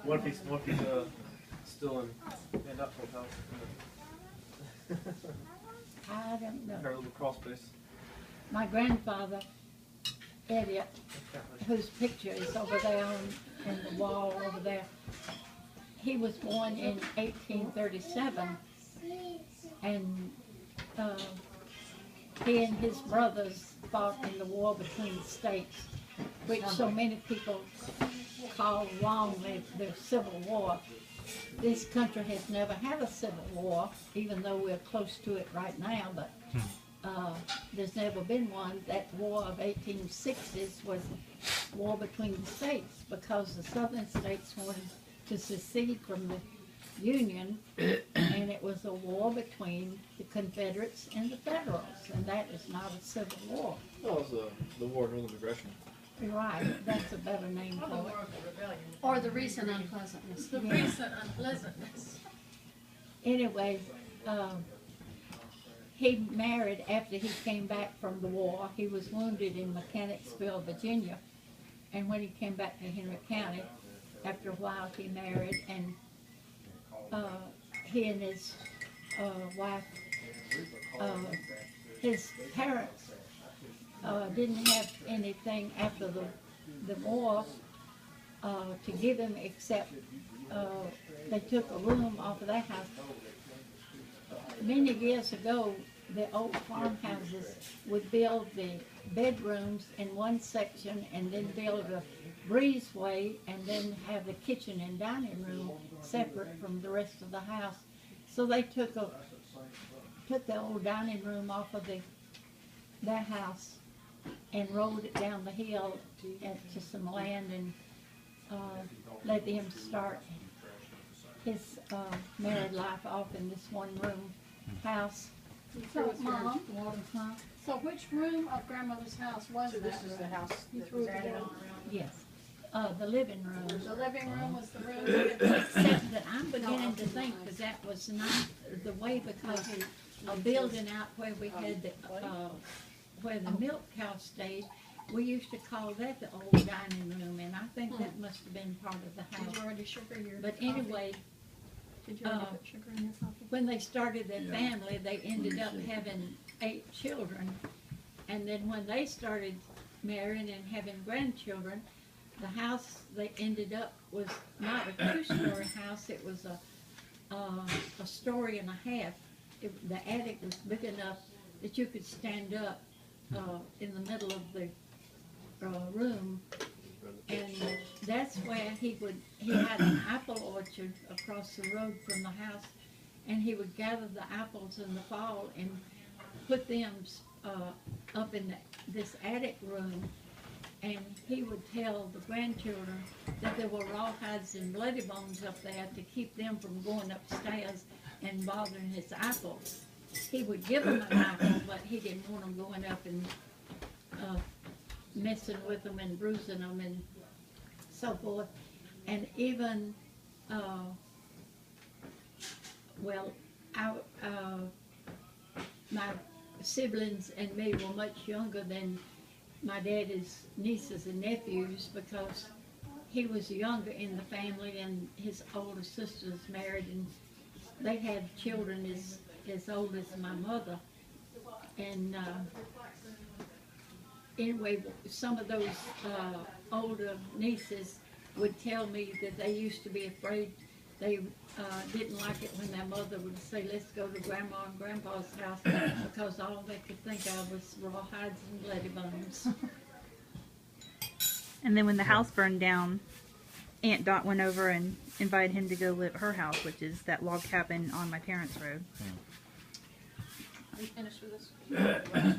What if he's still in that full house? I don't know. Her little crawl space. My grandfather, Elliot, whose picture is over there on the wall over there, he was born in 1837, and he and his brothers fought in the war between the states, which so many people call wrongly the Civil War. This country has never had a civil war, even though we're close to it right now, but there's never been one. That war of 1860s was war between the states because the southern states wanted to secede from the Union, and it was a war between the Confederates and the Federals, and that is not a civil war. Well, it was the War of Northern Aggression. You're right, that's a better name for it. Or the recent unpleasantness. The recent unpleasantness. Anyway, he married after he came back from the war. He was wounded in Mechanicsville, Virginia, and when he came back to Henry County, after a while he married, and he and his wife, his parents didn't have anything after the war to give him except they took a room off of their house. Many years ago, the old farmhouses would build the bedrooms in one section and then build a breezeway and then have the kitchen and dining room separate from the rest of the house. So they took the old dining room off of their house and rolled it down the hill to some land and let him start his married life off in this one-room house. So, Mom, Huh? so which room of grandmother's house was that? This is the house You that threw was it added down. on around. Yes, the living room. The living room was the room. Except that I'm beginning to think that that was not the way, because a building out where we had where the milk cow stayed, we used to call that the old dining room, and I think that must have been part of the Did you house. already sugar your But coffee? anyway, Did you already put sugar in your coffee? when they started their family, they ended up having 8 children, and then when they started marrying and having grandchildren, the house they ended up was not a 2-story house, it was a story and a half. The attic was big enough that you could stand up in the middle of the room, and that's where he had an apple orchard across the road from the house, and he would gather the apples in the fall and put them up in this attic room, and he would tell the grandchildren that there were rawhides and bloody bones up there to keep them from going upstairs and bothering his apples. He would give them an apple, but he didn't want them going up and messing with them and bruising them and so forth. And even, my siblings and me were much younger than my daddy's nieces and nephews, because he was younger in the family and his older sisters married, and they had children as old as my mother. And anyway, some of those older nieces would tell me that they used to be afraid. They didn't like it when their mother would say, let's go to Grandma and Grandpa's house, because all they could think of was rawhides and bloody bones. And then when the house burned down, Aunt Dot went over and invited him to go live at her house, which is that log cabin on my parents' road. Are you finished with this?